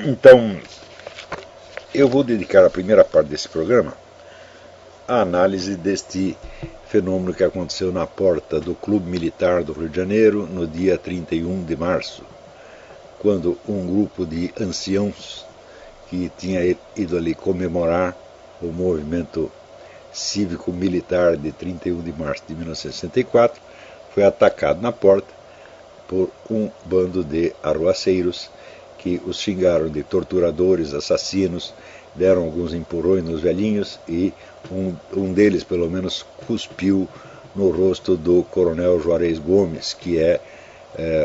Então, eu vou dedicar a primeira parte desse programa à análise deste fenômeno que aconteceu na porta do Clube Militar do Rio de Janeiro no dia 31 de março, quando um grupo de anciãos que tinha ido ali comemorar o movimento cívico-militar de 31 de março de 1964 foi atacado na porta por um bando de arruaceiros que os xingaram de torturadores, assassinos, deram alguns empurrões nos velhinhos e um deles, pelo menos, cuspiu no rosto do coronel Juarez Gomes, que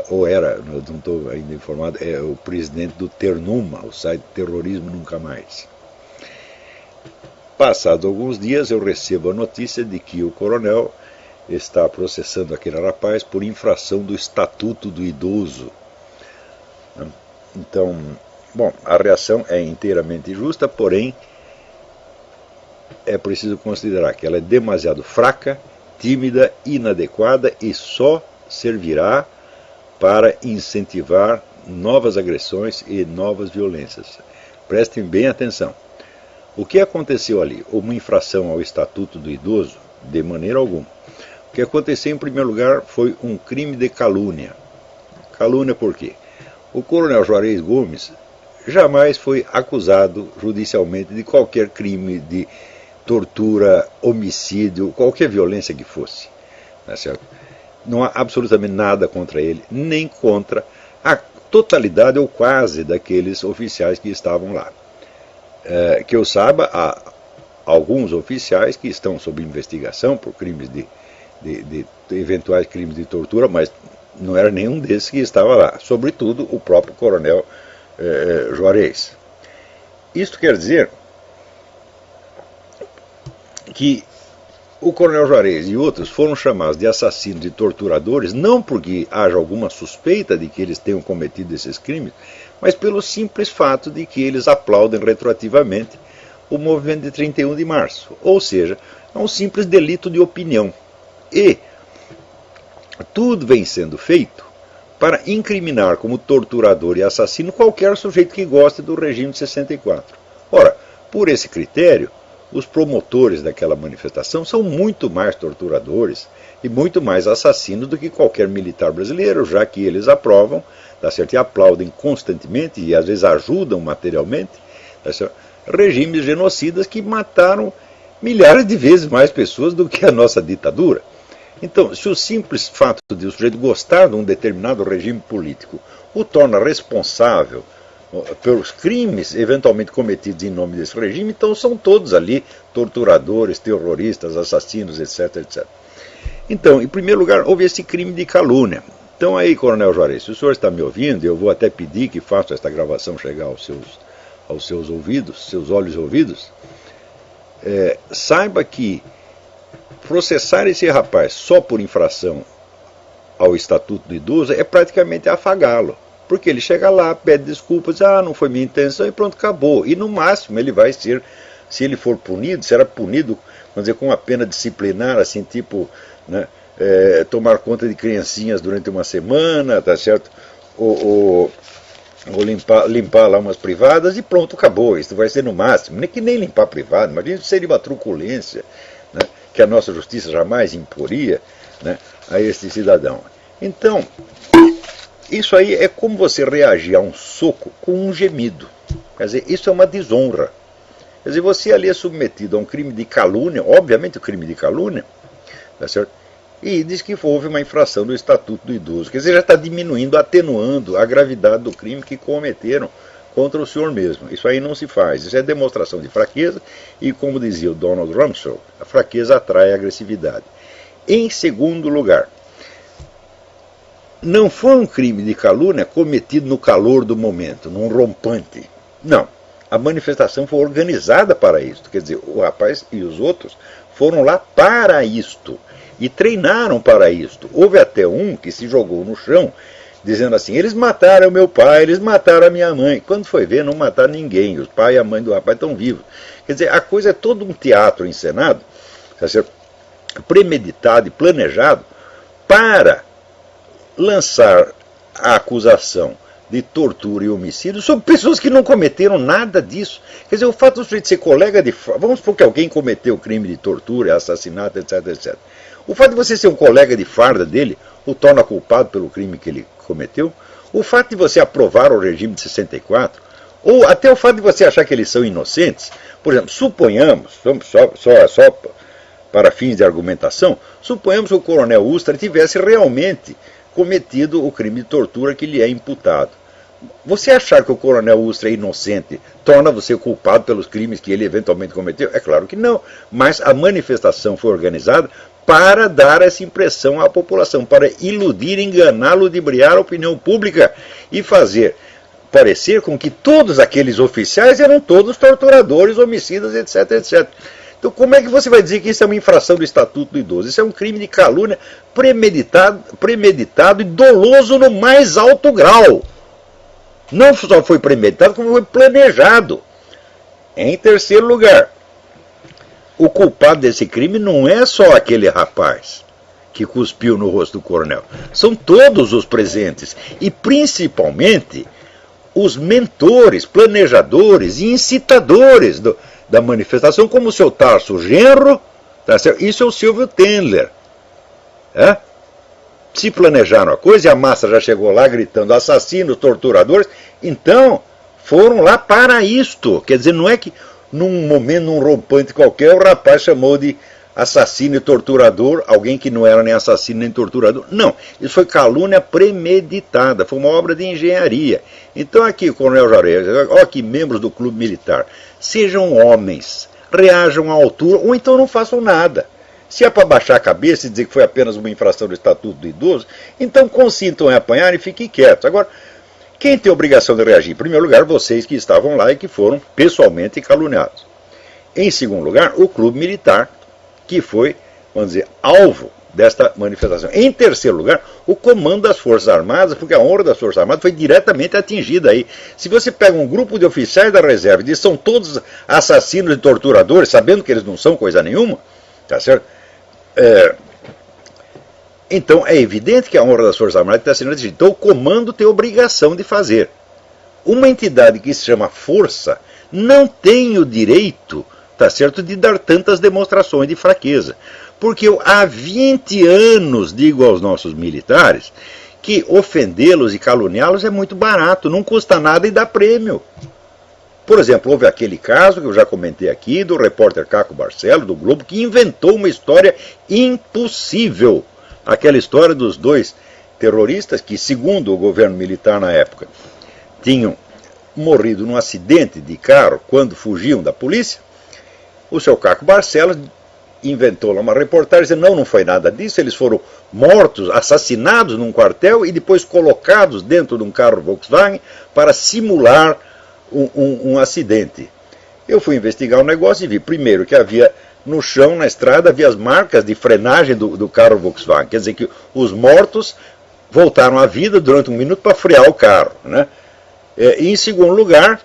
ou era, não estou ainda informado, é o presidente do Ternuma, o site Terrorismo Nunca Mais. Passados alguns dias, eu recebo a notícia de que o coronel está processando aquele rapaz por infração do Estatuto do Idoso. Então, bom, a reação é inteiramente justa, porém é preciso considerar que ela é demasiado fraca, tímida, inadequada e só servirá para incentivar novas agressões e novas violências. Prestem bem atenção. O que aconteceu ali? Uma infração ao Estatuto do Idoso? De maneira alguma. O que aconteceu, em primeiro lugar, foi um crime de calúnia. Calúnia por quê? O coronel Juarez Gomes jamais foi acusado judicialmente de qualquer crime de tortura, homicídio, qualquer violência que fosse. Não é certo? Não há absolutamente nada contra ele, nem contra a totalidade ou quase daqueles oficiais que estavam lá. Que eu saiba, há alguns oficiais que estão sob investigação por crimes de eventuais crimes de tortura, mas não era nenhum desses que estava lá, sobretudo o próprio coronel Juarez. Isto quer dizer que o coronel Juarez e outros foram chamados de assassinos e torturadores não porque haja alguma suspeita de que eles tenham cometido esses crimes, mas pelo simples fato de que eles aplaudem retroativamente o movimento de 31 de março. Ou seja, é um simples delito de opinião. E tudo vem sendo feito para incriminar como torturador e assassino qualquer sujeito que goste do regime de 64. Ora, por esse critério, os promotores daquela manifestação são muito mais torturadores e muito mais assassinos do que qualquer militar brasileiro, já que eles aprovam, tá certo, e aplaudem constantemente e às vezes ajudam materialmente, tá certo, regimes genocidas que mataram milhares de vezes mais pessoas do que a nossa ditadura. Então, se o simples fato de o sujeito gostar de um determinado regime político o torna responsável pelos crimes eventualmente cometidos em nome desse regime, então são todos ali torturadores, terroristas, assassinos, etc, etc. Então, em primeiro lugar, houve esse crime de calúnia. Então aí, coronel Juarez, se o senhor está me ouvindo, eu vou até pedir que faça esta gravação chegar aos seus ouvidos, seus olhos e ouvidos, saiba que processar esse rapaz só por infração ao Estatuto do Idoso é praticamente afagá-lo. Porque ele chega lá, pede desculpas, não foi minha intenção e pronto, acabou. E no máximo ele vai ser, se ele for punido, será punido, vamos dizer, com uma pena disciplinar, assim, tipo, né, tomar conta de criancinhas durante uma semana, tá certo? Ou limpar lá umas privadas e pronto, acabou. Isso vai ser no máximo. Nem que nem limpar privado, imagina se seria uma truculência, né, que a nossa justiça jamais imporia, né, a esse cidadão. Então, isso aí é como você reagir a um soco com um gemido. Quer dizer, isso é uma desonra. Quer dizer, você ali é submetido a um crime de calúnia, obviamente o crime de calúnia, tá certo? E diz que houve uma infração do Estatuto do Idoso. Quer dizer, já está diminuindo, atenuando a gravidade do crime que cometeram contra o senhor mesmo. Isso aí não se faz. Isso é demonstração de fraqueza e, como dizia o Donald Rumsfeld, a fraqueza atrai a agressividade. Em segundo lugar, não foi um crime de calúnia cometido no calor do momento, num rompante. Não. A manifestação foi organizada para isto. Quer dizer, o rapaz e os outros foram lá para isto. E treinaram para isto. Houve até um que se jogou no chão, dizendo assim, eles mataram meu pai, eles mataram a minha mãe. Quando foi ver, não mataram ninguém. O pai e a mãe do rapaz estão vivos. Quer dizer, a coisa é todo um teatro encenado, premeditado e planejado para lançar a acusação de tortura e homicídio sobre pessoas que não cometeram nada disso. Quer dizer, o fato do sujeito ser colega de farda, vamos supor que alguém cometeu crime de tortura, assassinato, etc, etc. O fato de você ser um colega de farda dele o torna culpado pelo crime que ele cometeu. O fato de você aprovar o regime de 64, ou até o fato de você achar que eles são inocentes, por exemplo, suponhamos, só para fins de argumentação, suponhamos que o coronel Ustra tivesse realmente cometido o crime de tortura que lhe é imputado. Você achar que o coronel Ustra é inocente torna você culpado pelos crimes que ele eventualmente cometeu? É claro que não, mas a manifestação foi organizada para dar essa impressão à população, para iludir, enganar, ludibriar a opinião pública e fazer parecer com que todos aqueles oficiais eram todos torturadores, homicidas, etc, etc. Então como é que você vai dizer que isso é uma infração do Estatuto do Idoso? Isso é um crime de calúnia premeditado e doloso no mais alto grau. Não só foi premeditado, como foi planejado. Em terceiro lugar, o culpado desse crime não é só aquele rapaz que cuspiu no rosto do coronel. São todos os presentes. E principalmente os mentores, planejadores e incitadores da manifestação, como o seu Tarso Genro, tá certo? Isso é o Silvio Tendler. É? Se planejaram a coisa e a massa já chegou lá gritando assassinos, torturadores, então foram lá para isto. Quer dizer, não é que num momento, num rompante qualquer, o rapaz chamou de assassino e torturador alguém que não era nem assassino nem torturador. Não, isso foi calúnia premeditada, foi uma obra de engenharia. Então aqui, Coronel Juarez, aqui membros do clube militar, sejam homens, reajam à altura, ou então não façam nada. Se é para baixar a cabeça e dizer que foi apenas uma infração do Estatuto do Idoso, então consintam em apanhar e fiquem quietos. Agora, quem tem a obrigação de reagir? Em primeiro lugar, vocês que estavam lá e que foram pessoalmente caluniados. Em segundo lugar, o clube militar, que foi, vamos dizer, alvo desta manifestação. Em terceiro lugar, o comando das Forças Armadas, porque a honra das Forças Armadas foi diretamente atingida aí. Se você pega um grupo de oficiais da reserva e diz que são todos assassinos e torturadores, sabendo que eles não são coisa nenhuma, tá certo? Então é evidente que a honra das Forças Armadas está sendo atingida. Então o comando tem obrigação de fazer. Uma entidade que se chama força não tem o direito, tá certo, de dar tantas demonstrações de fraqueza. Porque eu há 20 anos digo aos nossos militares que ofendê-los e caluniá-los é muito barato, não custa nada e dá prêmio. Por exemplo, houve aquele caso que eu já comentei aqui, do repórter Caco Barcelos, do Globo, que inventou uma história impossível. Aquela história dos dois terroristas que, segundo o governo militar na época, tinham morrido num acidente de carro quando fugiam da polícia. O seu Caco Barcelos inventou lá uma reportagem dizendo não foi nada disso, eles foram mortos, assassinados num quartel e depois colocados dentro de um carro Volkswagen para simular um acidente. Eu fui investigar o negócio e vi, primeiro, que havia no chão, na estrada, havia as marcas de frenagem do carro Volkswagen. Quer dizer que os mortos voltaram à vida durante um minuto para frear o carro. Né? E em segundo lugar,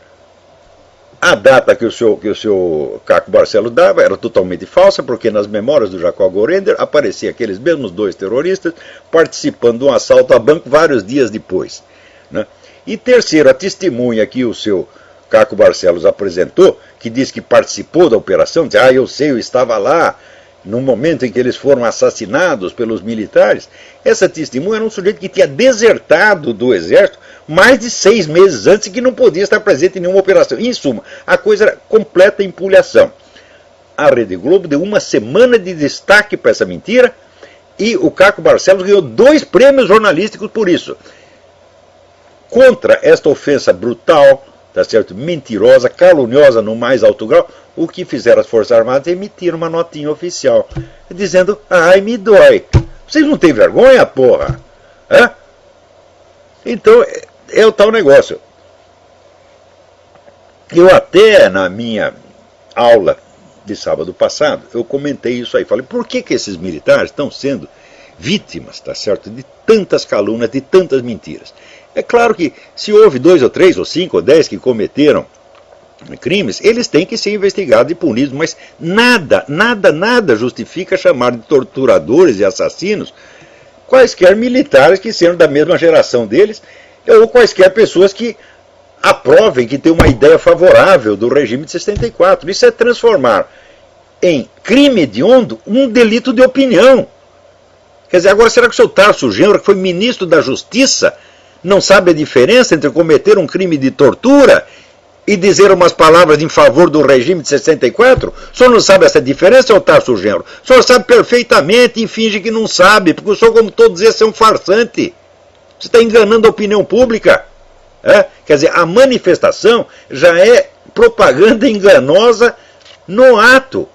a data que o seu Caco Barcelos dava era totalmente falsa, porque nas memórias do Jacob Gorender apareciam aqueles mesmos dois terroristas participando de um assalto a banco vários dias depois. Né? E terceiro, a testemunha que o seu Caco Barcelos apresentou, que diz que participou da operação, diz, eu sei, eu estava lá no momento em que eles foram assassinados pelos militares. Essa testemunha era um sujeito que tinha desertado do exército mais de 6 meses antes e que não podia estar presente em nenhuma operação. Em suma, a coisa era completa empulhação. A Rede Globo deu uma semana de destaque para essa mentira e o Caco Barcelos ganhou 2 prêmios jornalísticos por isso. Contra esta ofensa brutal, tá certo, mentirosa, caluniosa no mais alto grau, o que fizeram as Forças Armadas é emitir uma notinha oficial, dizendo, ai, me dói. Vocês não têm vergonha, porra? Hã? Então, é o tal negócio. Eu até, na minha aula de sábado passado, eu comentei isso aí. Falei, por que esses militares estão sendo vítimas, tá certo, de tantas calúnias, de tantas mentiras? É claro que se houve 2 ou 3 ou 5 ou 10 que cometeram crimes, eles têm que ser investigados e punidos, mas nada justifica chamar de torturadores e assassinos quaisquer militares que sejam da mesma geração deles ou quaisquer pessoas que aprovem, que têm uma ideia favorável do regime de 64. Isso é transformar em crime hediondo um delito de opinião. Quer dizer, agora será que o seu Tarso Genro, que foi ministro da Justiça, não sabe a diferença entre cometer um crime de tortura e dizer umas palavras em favor do regime de 64? O senhor não sabe essa diferença, seu Tarso Genro? O senhor sabe perfeitamente e finge que não sabe, porque o senhor, como todos esses, é um farsante. Você está enganando a opinião pública. Quer dizer, a manifestação já é propaganda enganosa no ato.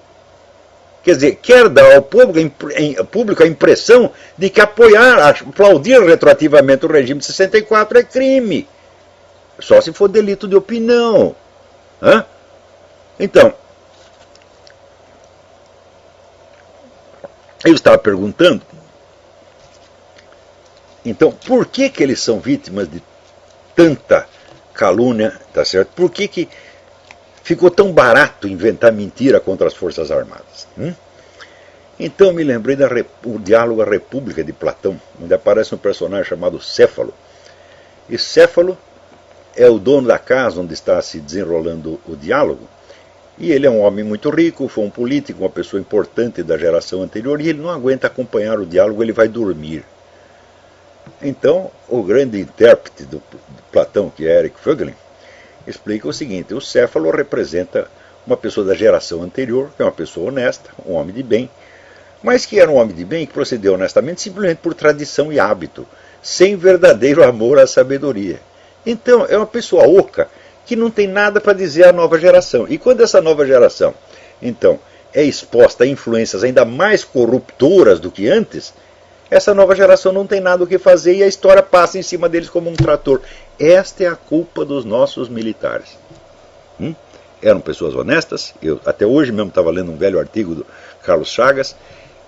Quer dizer, quer dar ao público a impressão de que aplaudir retroativamente o regime de 64 é crime. Só se for delito de opinião. Então, eu estava perguntando, então, por que eles são vítimas de tanta calúnia, tá certo? Por que ficou tão barato inventar mentira contra as Forças Armadas? Então me lembrei do diálogo A República de Platão, onde aparece um personagem chamado Céfalo. E Céfalo é o dono da casa onde está se desenrolando o diálogo, e ele é um homem muito rico, foi um político, uma pessoa importante da geração anterior, e ele não aguenta acompanhar o diálogo, ele vai dormir. Então, o grande intérprete do Platão, que é Eric Voegelin, explica o seguinte: o Céfalo representa uma pessoa da geração anterior, que é uma pessoa honesta, um homem de bem, mas que era um homem de bem que procedeu honestamente simplesmente por tradição e hábito, sem verdadeiro amor à sabedoria. Então, é uma pessoa oca que não tem nada para dizer à nova geração. E quando essa nova geração, então, é exposta a influências ainda mais corruptoras do que antes, essa nova geração não tem nada o que fazer e a história passa em cima deles como um trator. Esta é a culpa dos nossos militares. Eram pessoas honestas. Eu até hoje mesmo estava lendo um velho artigo do Carlos Chagas,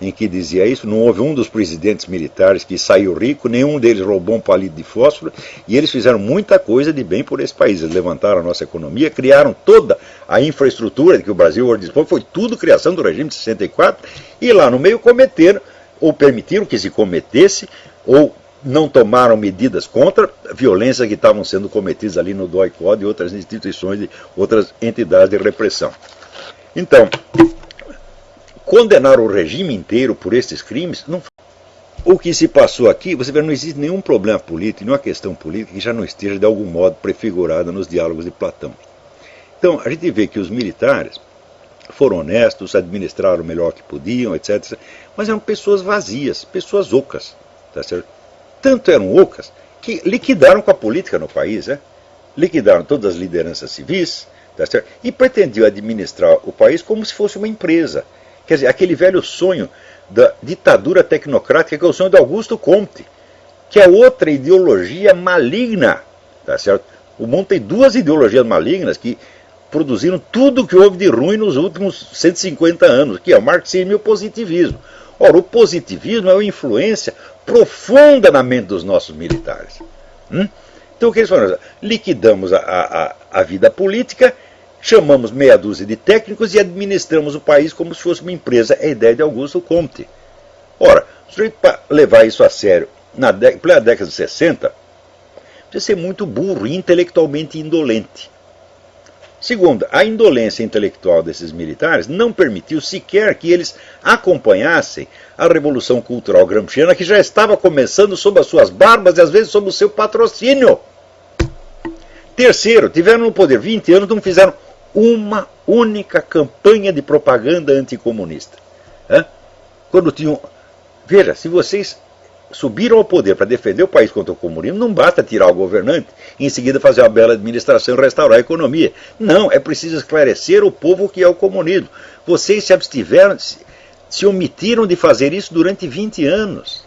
em que dizia isso. Não houve um dos presidentes militares que saiu rico, nenhum deles roubou um palito de fósforo, e eles fizeram muita coisa de bem por esse país. Eles levantaram a nossa economia, criaram toda a infraestrutura de que o Brasil hoje dispõe, foi tudo criação do regime de 64, e lá no meio cometeram, ou permitiram que se cometesse, ou não tomaram medidas contra a violência que estavam sendo cometidas ali no DOI-CODE e outras instituições, de outras entidades de repressão. Então, condenar o regime inteiro por esses crimes, não. O que se passou aqui, você vê, não existe nenhum problema político, nenhuma questão política que já não esteja de algum modo prefigurada nos diálogos de Platão. Então, a gente vê que os militares foram honestos, administraram o melhor que podiam, etc. Mas eram pessoas vazias, pessoas ocas, tá certo? Tanto eram ocas que liquidaram com a política no país, liquidaram todas as lideranças civis, tá certo? E pretendiam administrar o país como se fosse uma empresa. Quer dizer, aquele velho sonho da ditadura tecnocrática, que é o sonho de Augusto Comte, que é outra ideologia maligna, tá certo? O mundo tem duas ideologias malignas que produziram tudo o que houve de ruim nos últimos 150 anos, que é o marxismo e o positivismo. Ora, o positivismo é uma influência profunda na mente dos nossos militares. Então o que eles falaram? Liquidamos a vida política, chamamos meia dúzia de técnicos e administramos o país como se fosse uma empresa. É a ideia de Augusto Comte. Ora, para levar isso a sério, na plena década de 60, precisa ser muito burro e intelectualmente indolente. Segundo, a indolência intelectual desses militares não permitiu sequer que eles acompanhassem a Revolução Cultural Gramsciana, que já estava começando sob as suas barbas e às vezes sob o seu patrocínio. Terceiro, tiveram no poder 20 anos, não fizeram uma única campanha de propaganda anticomunista. Quando tinham... Veja, se vocês subiram ao poder para defender o país contra o comunismo, não basta tirar o governante e em seguida fazer uma bela administração e restaurar a economia. Não, é preciso esclarecer o povo o que é o comunismo. Vocês se abstiveram, se omitiram de fazer isso durante 20 anos.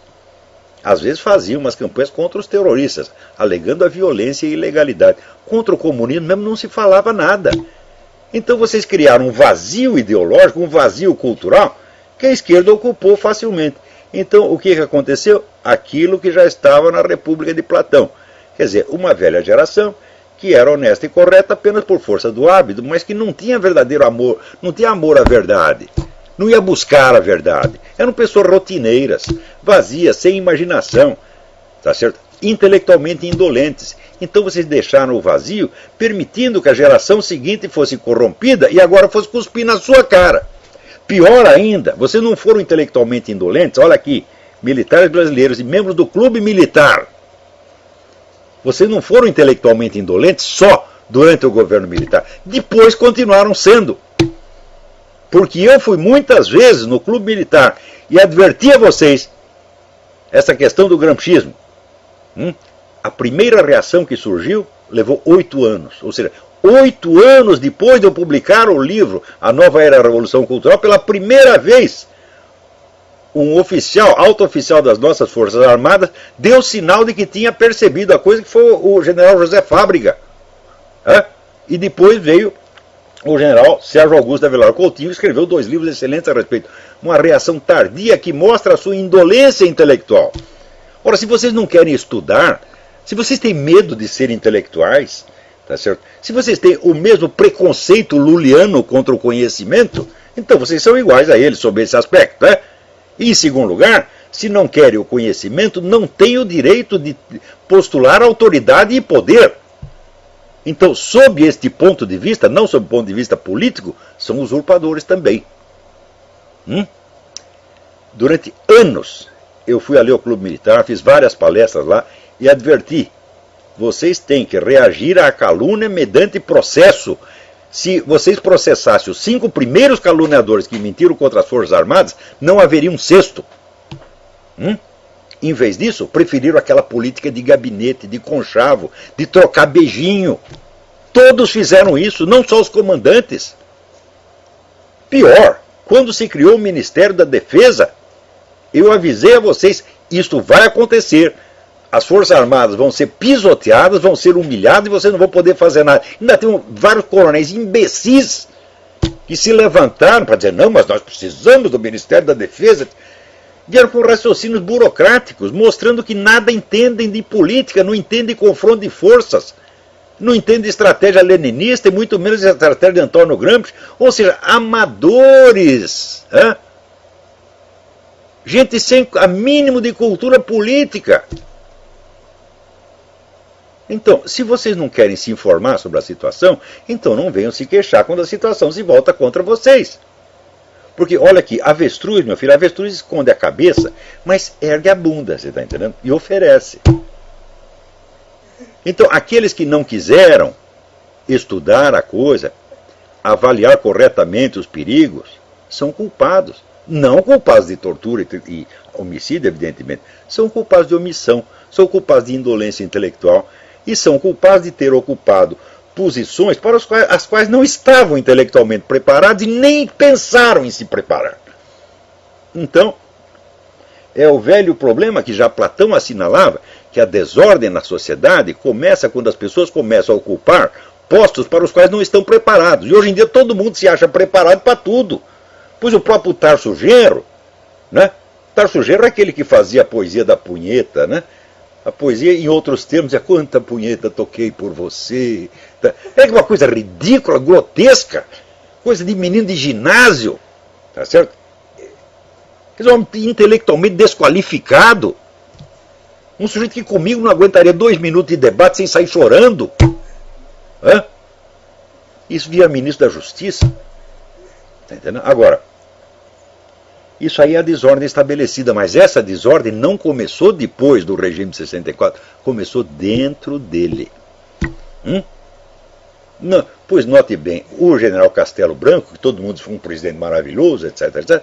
Às vezes faziam umas campanhas contra os terroristas, alegando a violência e a ilegalidade. Contra o comunismo mesmo não se falava nada. Então vocês criaram um vazio ideológico, um vazio cultural, que a esquerda ocupou facilmente. Então, o que aconteceu? Aquilo que já estava na República de Platão. Quer dizer, uma velha geração que era honesta e correta apenas por força do hábito, mas que não tinha verdadeiro amor, não tinha amor à verdade, não ia buscar a verdade. Eram pessoas rotineiras, vazias, sem imaginação, tá certo? intelectualmente indolentes. Então vocês deixaram o vazio, permitindo que a geração seguinte fosse corrompida e agora fosse cuspir na sua cara. Pior ainda, vocês não foram intelectualmente indolentes, olha aqui, militares brasileiros e membros do clube militar. Vocês não foram intelectualmente indolentes só durante o governo militar, depois continuaram sendo. Porque eu fui muitas vezes no clube militar e adverti a vocês essa questão do gramscismo. A primeira reação que surgiu levou 8 anos. Ou seja, 8 anos depois de eu publicar o livro A Nova Era da Revolução Cultural, pela primeira vez, um oficial, alto oficial das nossas Forças Armadas, deu sinal de que tinha percebido a coisa, que foi o general José Fábrega. E depois veio o general Sérgio Augusto Avelar Coutinho, que escreveu 2 livros excelentes a respeito. Uma reação tardia que mostra a sua indolência intelectual. Ora, se vocês não querem estudar, se vocês têm medo de ser intelectuais, tá certo? Se vocês têm o mesmo preconceito luliano contra o conhecimento, então vocês são iguais a eles sob esse aspecto, né? E em segundo lugar, se não querem o conhecimento, não têm o direito de postular autoridade e poder. Então, sob este ponto de vista, não sob o ponto de vista político, são usurpadores também. Durante anos, eu fui ali ao Clube Militar, fiz várias palestras lá e adverti, vocês têm que reagir à calúnia mediante processo. Se vocês processassem os 5 primeiros caluniadores que mentiram contra as Forças Armadas, não haveria um 6º. Em vez disso, preferiram aquela política de gabinete, de conchavo, de trocar beijinho. Todos fizeram isso, não só os comandantes. Pior, quando se criou o Ministério da Defesa, eu avisei a vocês, isso vai acontecer. As Forças Armadas vão ser pisoteadas, vão ser humilhadas e vocês não vão poder fazer nada. Ainda tem vários coronéis imbecis que se levantaram para dizer, não, mas nós precisamos do Ministério da Defesa. Vieram com raciocínios burocráticos, mostrando que nada entendem de política, não entendem confronto de forças, não entendem estratégia leninista e muito menos estratégia de Antônio Gramsci, ou seja, amadores, gente sem a mínimo de cultura política. Então, se vocês não querem se informar sobre a situação, então não venham se queixar quando a situação se volta contra vocês. Porque, olha aqui, avestruz, meu filho, avestruz esconde a cabeça, mas ergue a bunda, você está entendendo? E oferece. Então, aqueles que não quiseram estudar a coisa, avaliar corretamente os perigos, são culpados. Não culpados de tortura e homicídio, evidentemente. São culpados de omissão, são culpados de indolência intelectual e são culpados de ter ocupado posições para as quais não estavam intelectualmente preparados e nem pensaram em se preparar. Então, é o velho problema que já Platão assinalava, que a desordem na sociedade começa quando as pessoas começam a ocupar postos para os quais não estão preparados. E hoje em dia todo mundo se acha preparado para tudo. Pois o próprio Tarso Genro, né? Tarso Genro é aquele que fazia a poesia da punheta, né? A poesia, em outros termos, é quanta punheta toquei por você. É uma coisa ridícula, grotesca, coisa de menino de ginásio, tá certo? Quer dizer, um intelectualmente desqualificado. Um sujeito que comigo não aguentaria 2 minutos de debate sem sair chorando. Isso via ministro da Justiça. Tá entendendo? Agora, isso aí é a desordem estabelecida, mas essa desordem não começou depois do regime de 64, começou dentro dele. Não, pois note bem, o general Castelo Branco, que todo mundo foi um presidente maravilhoso, etc, etc,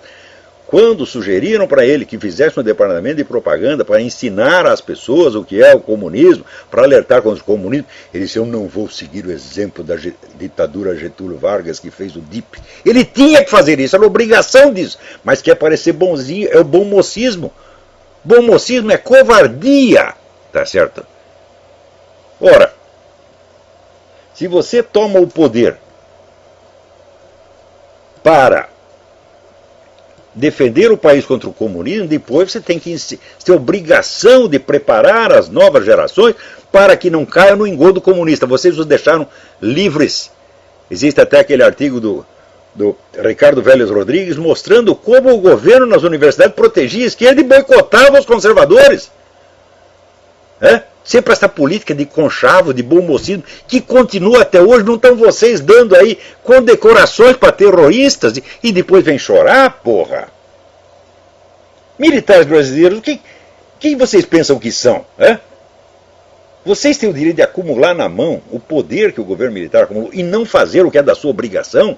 quando sugeriram para ele que fizesse um departamento de propaganda para ensinar às pessoas o que é o comunismo, para alertar contra o comunismo, ele disse, eu não vou seguir o exemplo da ditadura Getúlio Vargas que fez o DIP. Ele tinha que fazer isso, era obrigação disso, mas quer parecer bonzinho, é o bom mocismo. Bom mocismo é covardia, tá certo? Ora, se você toma o poder para defender o país contra o comunismo, depois você tem que ter obrigação de preparar as novas gerações para que não caiam no engodo comunista. Vocês os deixaram livres. Existe até aquele artigo do Ricardo Vélez Rodrigues mostrando como o governo nas universidades protegia a esquerda e boicotava os conservadores. Sempre essa política de conchavo, de bom mocismo, que continua até hoje. Não estão vocês dando aí condecorações para terroristas e depois vem chorar, porra? Militares brasileiros, o que vocês pensam que são? Vocês têm o direito de acumular na mão o poder que o governo militar acumulou e não fazer o que é da sua obrigação?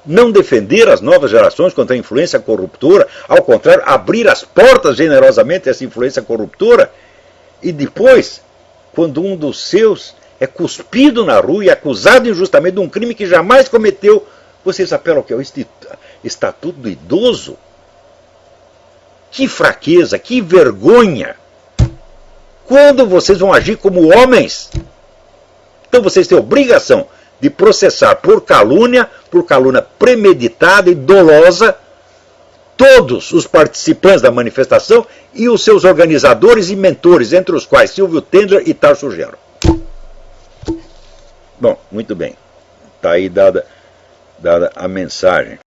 Não defender as novas gerações contra a influência corruptora, ao contrário, abrir as portas generosamente a essa influência corruptora? E depois, quando um dos seus é cuspido na rua e acusado injustamente de um crime que jamais cometeu, vocês apelam ao que? Ao Estatuto do Idoso? Que fraqueza, que vergonha! Quando vocês vão agir como homens? Então vocês têm obrigação de processar por calúnia premeditada e dolosa, todos os participantes da manifestação e os seus organizadores e mentores, entre os quais Silvio Tendler e Tarso Genro. Bom, muito bem. Está aí dada a mensagem.